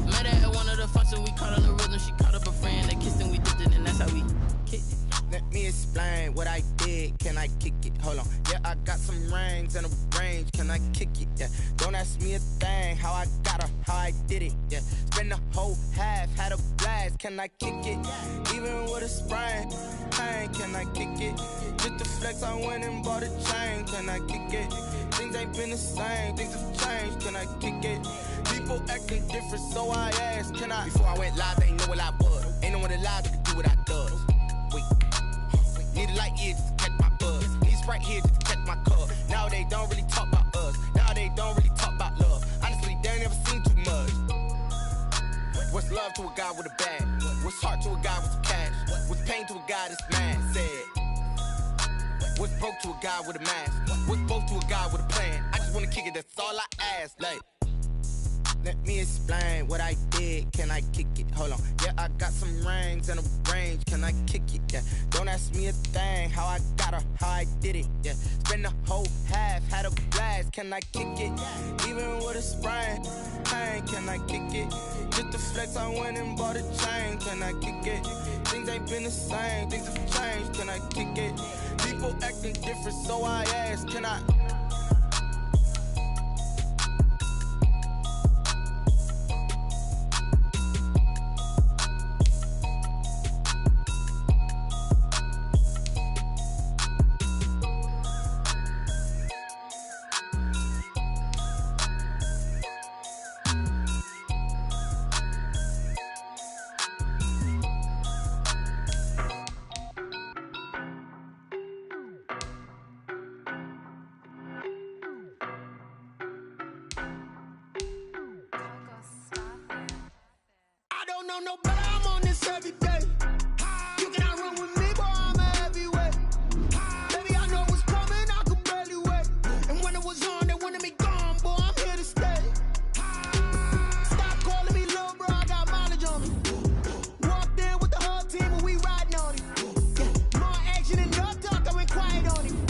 Met her at one of the functions, we caught her the rhythm, she caught up a friend, they kissed and we dipped it, and that's how we kicked it. Let me explain what I did. Can I kick it? Hold on. Yeah, I got some rings and a range. Can I kick it? Yeah. Don't ask me a thing. How I got her, how I did it. Yeah. Spend the whole half, had a blast. Can I kick it? Even with a sprain. Pain, can I kick it? Just the flex, I went and bought a chain. Can I kick it? Things ain't been the same. Things have changed. Can I kick it? People acting different, so I asked. Can I? Before I went live, they ain't know what I was. Ain't no one alive that could do what I does. Wait. Need a light here just to catch my buzz. Need Sprite here just to catch my cup. Now they don't really talk about us. Now they don't really talk about love. Honestly, they ain't never seen too much. What's love to a guy with a bag? What's heart to a guy with some cash? What's pain to a guy that's mad? Said. What's broke to a guy with a mask? What's both to a guy with a plan? I just wanna kick it, that's all I ask. Like, let me explain what I did. Can I kick it? Hold on. Yeah, I got some rings and a range. Can I kick it? Yeah. Don't ask me a thing. How I got her, how I did it. Yeah. Spend the whole half, had a blast. Can I kick it? Even with a sprain. Pain, can I kick it? Just the flex, I went and bought a chain. Can I kick it? Things ain't been the same. Things have changed. Can I kick it? People acting different, so I ask. Can I? No, but I'm on this every day. You cannot run with me, boy, I'm a heavyweight. Baby, I know what's coming, I could barely wait. And when it was on, they wanted me gone, boy, I'm here to stay. Stop calling me little bro, I got mileage on me. Walked in with the whole team and we riding on him. Yeah. More action and no talk, I went quiet on him.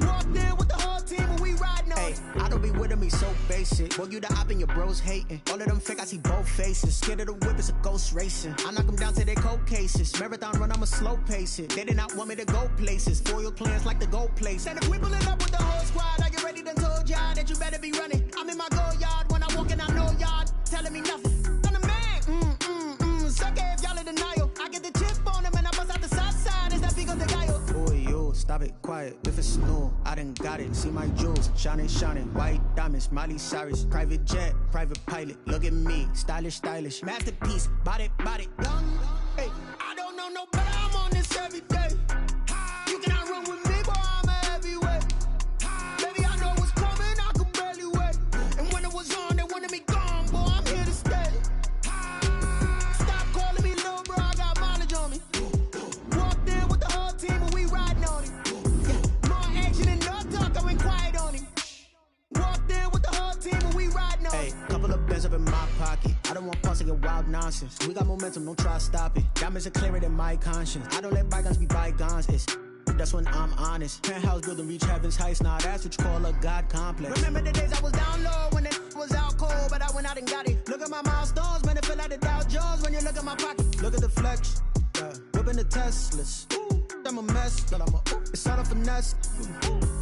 Walked in with the whole team and we riding on him. I don't be with me so basic. Boy, you the op and your bros hating. All of them fake, I see both faces. Scared of the whip, it's a ghost racing. I knock them down to their cold cases. Marathon run, I'ma slow pace it. They did not want me to go places. Foil plans like the gold place. And if we pulling up with the whole squad, I get ready to told y'all that you better be running. I'm in my go yard when I walk in, I know y'all telling me nothing. I'm the man, suck it if y'all in denial. I get the chip on them and I bust out the south side. Is that big on the guy? Boy, yo, stop it, quiet. If it's new, I done got it. See my jewels, shining, white diamonds, Miley Cyrus, private jet, private pilot. Look at me, stylish, masterpiece, body, young. Hey, I don't know no better, I'm on this every day. You cannot run with me, boy, I'm a heavyweight. Baby, I know what's coming, I could barely wait. And when it was on, they wanted me gone, boy, I'm here to stay. Stop calling me little bro, I got mileage on me. Walked in with the whole team and we riding on him. Yeah. More action and no talk, I went quiet on him. Walked in with the whole team and we riding on him. Couple of bands up in my pocket. I don't want parts of your wild nonsense. We got momentum, don't try to stop it. Diamonds are clearer than my conscience. I don't let bygones be bygones. That's when I'm honest. Penthouse building, reach heaven's heights. Nah, that's what you call a God complex. Remember the days I was down low when it was out cold, but I went out and got it. Look at my milestones, man, it feel like the Dow Jones when you look at my pocket. Look at the flex, whipping the Teslas. I'm a mess, but it's all a finesse.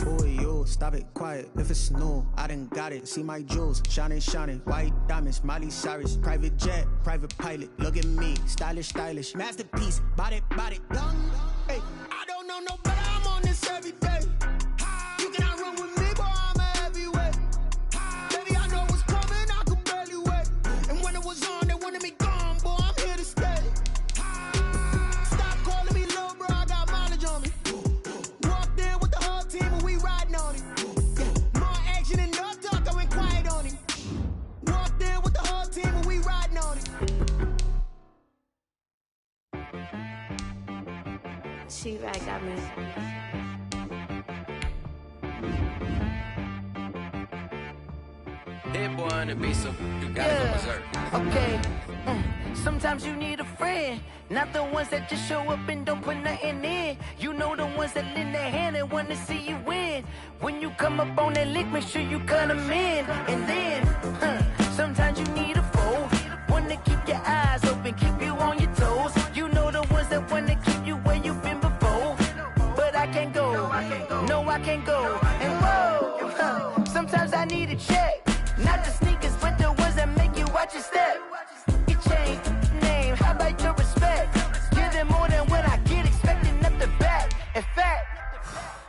Boy, yo, stop it, quiet. If it's new, I done got it. See my jewels, shining, shining. White diamonds, Miley Cyrus. Private jet, private pilot. Look at me, stylish, stylish. Masterpiece, body, young. Hey, I don't know no better. I'm on this every day. You cannot run with me, boy, I'm a heavyweight. Baby, I know what's coming, I could barely wait. And when it was on, they wanted me gone, boy, I'm here to stay. Stop calling me little bro, I got mileage on me. Walked in with the whole team and we riding on it. More action and no talk, I went quiet on it. Walked in with the whole team and we riding on it. She right got me. Hit boy on the beat, so you gotta go berserk. Okay. Sometimes you need a friend, not the ones that just show up and don't put nothing in. You know the ones that lend their hand and want to see you win. When you come up on that lick, make sure you cut them in. And then, sometimes you need a foe, one to keep your eyes open, keep you on your toes. You know the ones that want to keep you where you've been before. But I can't go, no I can't go. And whoa, sometimes I need a check. Not the sneakers, but the ones that make you watch your step. Your chain, name, how about your respect? Give them more than what I get, expecting up the back. In fact,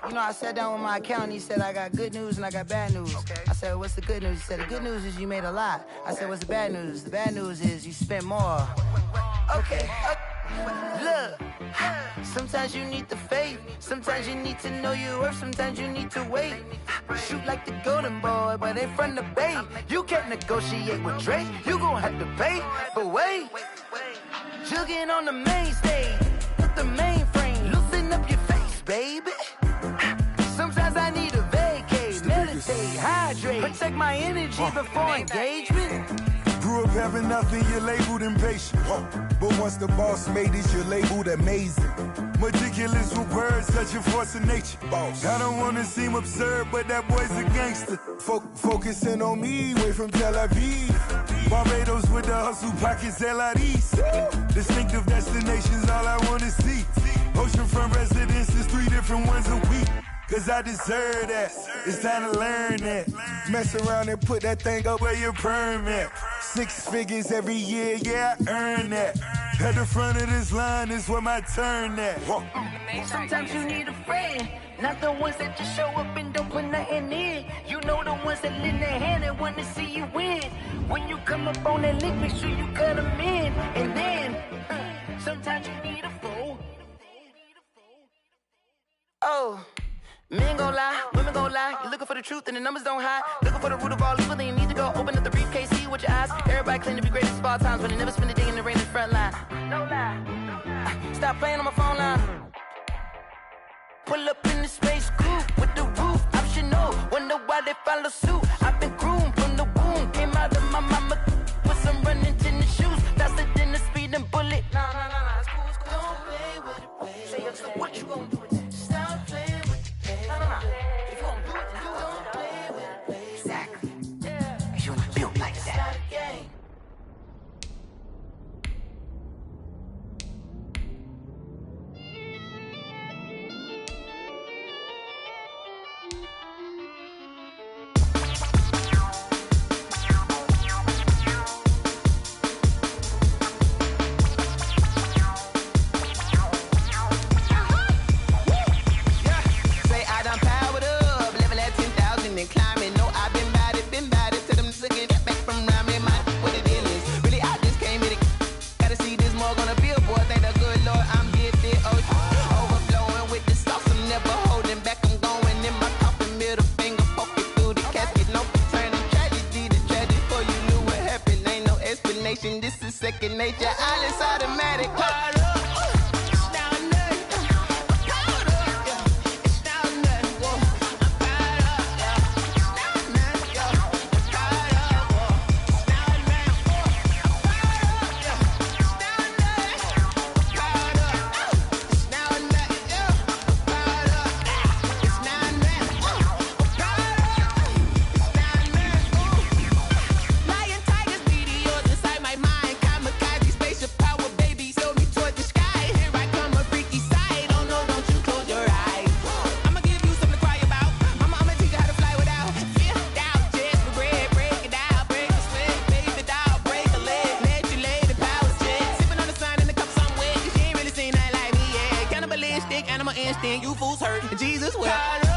you know, I sat down with my accountant, he said, I got good news and I got bad news. Okay. I said, what's the good news? He said, the good news is you made a lot. I said, what's the bad news? The bad news is you spent more. Okay, look, sometimes you need the faith, sometimes you need to know your worth, sometimes you need to wait. Shoot like the golden boy, but ain't from the bay. You can't negotiate with Drake, you gon' have to pay. But wait, jugging on the main stage, with the mainframe, loosen up your face, baby. Sometimes I need a vacate, meditate, hydrate, protect my energy before engagement. Grew up having nothing, you're labeled impatient. But once the boss made it, you're labeled amazing. Meticulous with words, such a force of nature. I don't wanna seem absurd, but that boy's a gangster. Focusing on me, way from Tel Aviv. Barbados with the hustle pockets, LIDs. Distinctive destinations, all I wanna see. Oceanfront residences, 3 different ones a week. Cause I deserve that, it's time to learn that. Mess around and put that thing up where your permit. 6 figures every year, yeah, I earn that. At the front of this line is where my turn at. Sometimes you need a friend, not the ones that just show up and don't put nothing in. You know the ones that lend their hand and want to see you win. When you come up on that lick, make sure you cut them in. And then, sometimes you need a fool. Oh. Men gon' lie, women gon' lie. You're looking for the truth and the numbers don't hide. Looking for the root of all evil, then you need to go open up the briefcase, see with your eyes. Everybody claim to be greatest of all times, but they never spend a day in the rain in the front line. No lie. Stop playing on my phone line. Pull up in the space coupe with the roof optional. Wonder why they follow suit. I've been groomed from the womb. Came out of my mama with some running tennis shoes. Faster than the speeding bullet. No, it's cool, it's cool. Don't play with it, baby. Say yo, so what you gonna do with it? Stop playing with it. No. If you gon' do it, then you don't play with it, baby. Exactly. Yeah. You built like that. It's not a game. This is second nature, all is automatic. who's hurt, and Jesus will.